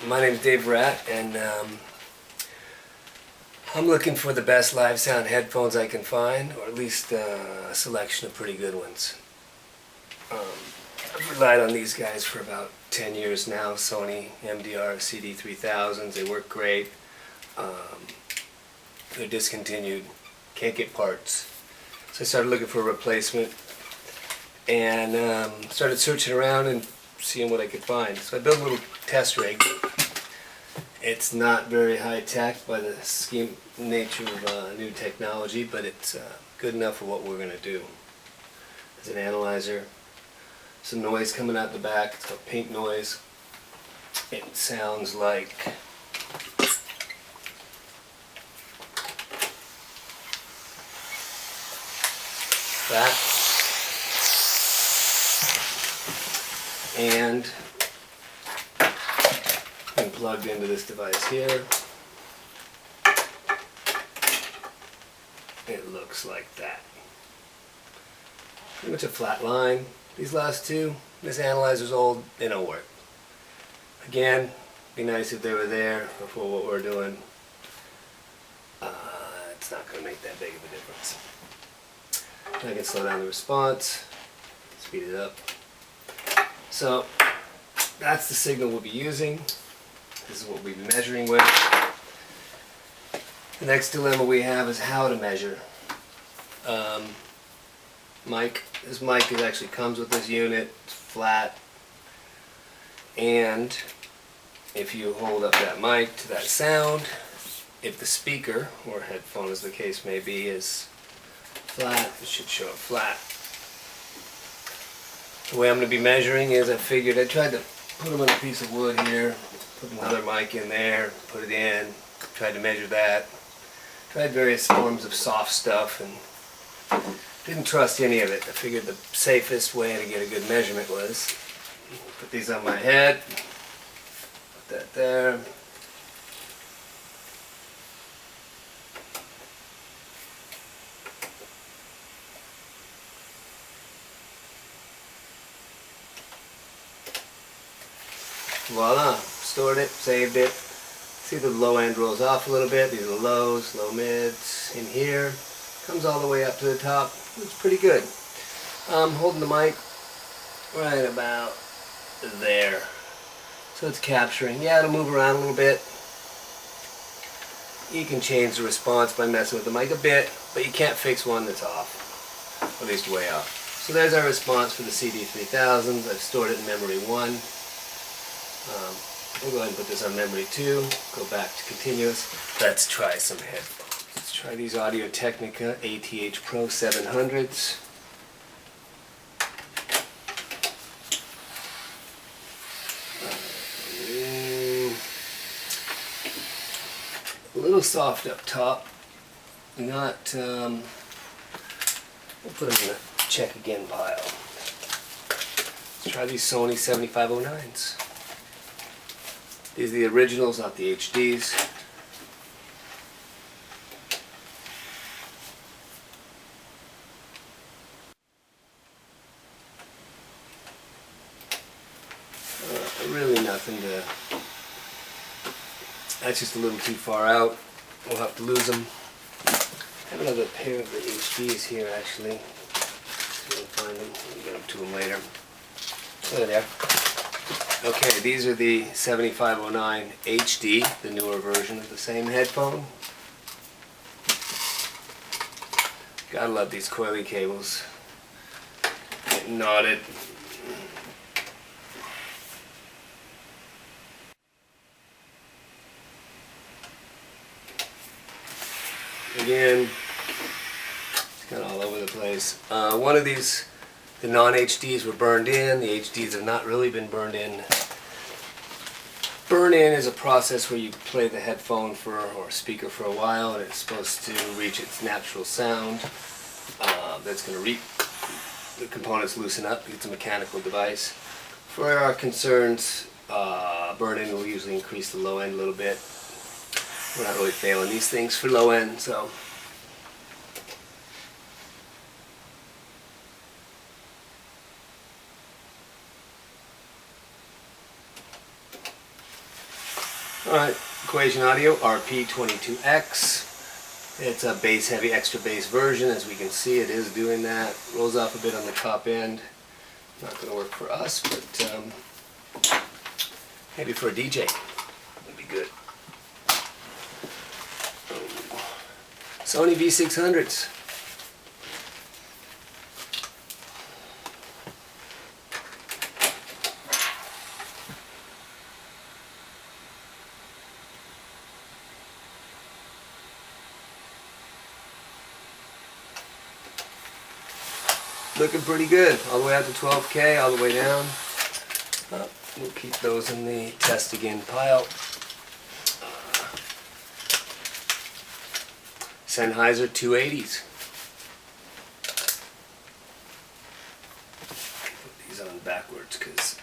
My name is Dave Ratt, and I'm looking for the best live sound headphones I can find, or at least a selection of pretty good ones. I've relied on these guys for about 10 years now. Sony MDR-CD3000s, they work great. They're discontinued, can't get parts. So I started looking for a replacement and started searching around and seeing what I could find. So I built a little test rig. It's not very high tech by the scheme nature of new technology, but it's good enough for what we're going to do. There's an analyzer, some noise coming out the back. It's got pink noise. It sounds like that. And I'm plugged into this device here. It looks like that. Pretty much a flat line. These last two, this analyzer's old, they don't work. Again, be nice if they were there before what we're doing. It's not going to make that big of a difference. I can slow down the response, speed it up. So that's the signal we'll be using. This is what we'll be measuring with. The next dilemma we have is how to measure. This mic actually comes with this unit. It's flat, and if you hold up that mic to that sound, if the speaker or headphone, as the case may be, is flat, it should show up flat. The way I'm going to be measuring is I tried to put them on a piece of wood here, put another mic in there, put it in, tried to measure that. Tried various forms of soft stuff and didn't trust any of it. I figured the safest way to get a good measurement was put these on my head, put that there. Voila, stored it, saved it. See the low end rolls off a little bit. These are lows, low mids. In here, comes all the way up to the top. It's pretty good. I'm holding the mic right about there. So it's capturing. Yeah, it'll move around a little bit. You can change the response by messing with the mic a bit, but you can't fix one that's off, at least way off. So there's our response for the CD3000. I've stored it in memory 1. We'll go ahead and put this on memory 2, go back to continuous. Let's try some headphones. Let's try these AudioTechnica ATH Pro 700s. A little soft up top. Not, we'll put them in the check again pile. Let's try these Sony 7509s. These are the originals, not the HDs. Really nothing to... That's just a little too far out. We'll have to lose them. I have another pair of the HDs here actually. See if I can find them. We'll get them to them later. There they are. Okay, these are the 7509 HD, the newer version of the same headphone. Gotta love these coily cables. Getting knotted. Again, it's kind of all over the place. One of these, the non-HDs were burned in. The HDs have not really been burned in. Burn-in is a process where you play the headphone or speaker for a while, and it's supposed to reach its natural sound. That's going to the components loosen up. It's a mechanical device. For our concerns, burn-in will usually increase the low end a little bit. We're not really failing these things for low end, so. Alright, Equation Audio RP22X. It's a bass heavy, extra bass version. As we can see, it is doing that. Rolls off a bit on the top end. Not going to work for us, but maybe for a DJ. That'd be good. Sony V600s. Looking pretty good, all the way out to 12K, all the way down. We'll keep those in the test again pile. Sennheiser 280s. Put these on backwards because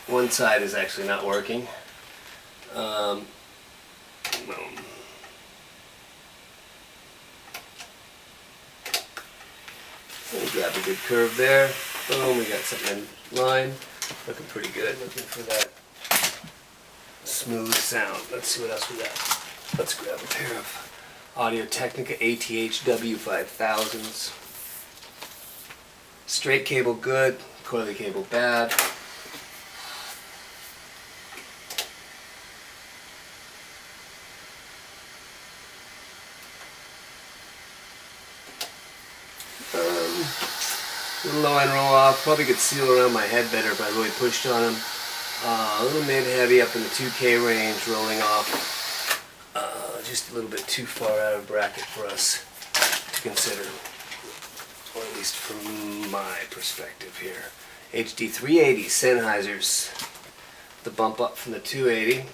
one side is actually not working. Boom. Grab a good curve there. Boom, we got something in line. Looking pretty good. Looking for that smooth sound. Let's see what else we got. Let's grab a pair of AudioTechnica ATH THW5s. Straight cable good, coily cable bad. Little low end roll off. Probably could seal around my head better if I really pushed on them. A little mid heavy up in the 2K range, rolling off. Just a little bit too far out of bracket for us to consider, or at least from my perspective here. HD380 Sennheisers. The bump up from the 280.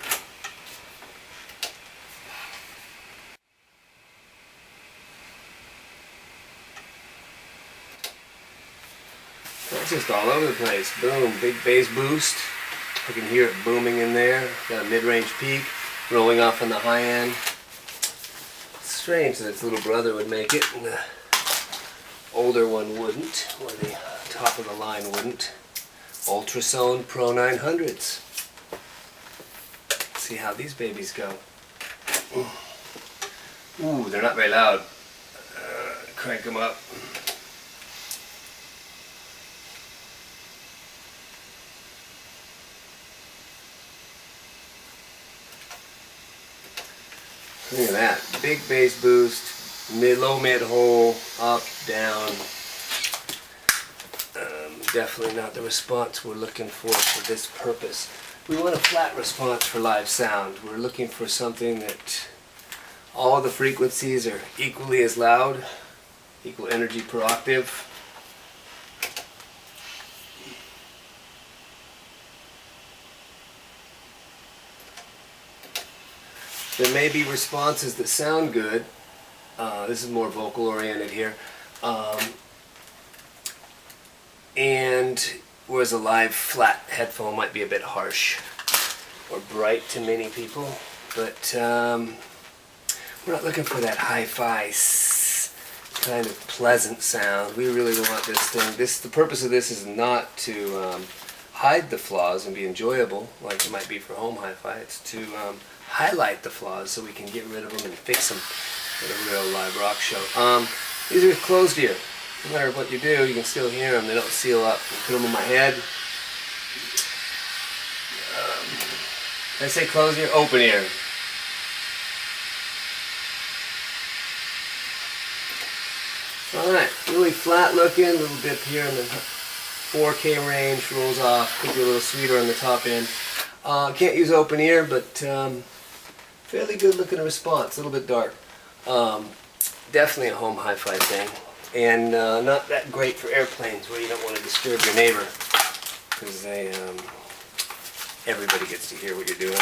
That's just all over the place. Boom, big bass boost. I can hear it booming in there. Got a mid-range peak, rolling off on the high end. It's strange that its little brother would make it, and the older one wouldn't, or the top of the line wouldn't. Ultrasone Pro 900s. Let's see how these babies go. Ooh, they're not very loud. Crank them up. Look at that, big bass boost, low mid hole, up, down. Definitely not the response we're looking for this purpose. We want a flat response for live sound. We're looking for something that all the frequencies are equally as loud, equal energy per octave. There may be responses that sound good. This is more vocal oriented here. And whereas a live flat headphone might be a bit harsh or bright to many people. But we're not looking for that hi-fi kind of pleasant sound. We really want this thing. The purpose of this is not to hide the flaws and be enjoyable like it might be for home hi-fi. It's to highlight the flaws so we can get rid of them and fix them in a real live rock show. These are closed ear. No matter what you do, you can still hear them. They don't seal up. I put them on my head. I say closed ear, open ear. Alright, really flat looking, a little dip here in the 4K range, rolls off, could be a little sweeter on the top end. Can't use open ear, but fairly good looking response, a little bit dark. Definitely a home hi-fi thing, and not that great for airplanes where you don't want to disturb your neighbor, because everybody gets to hear what you're doing.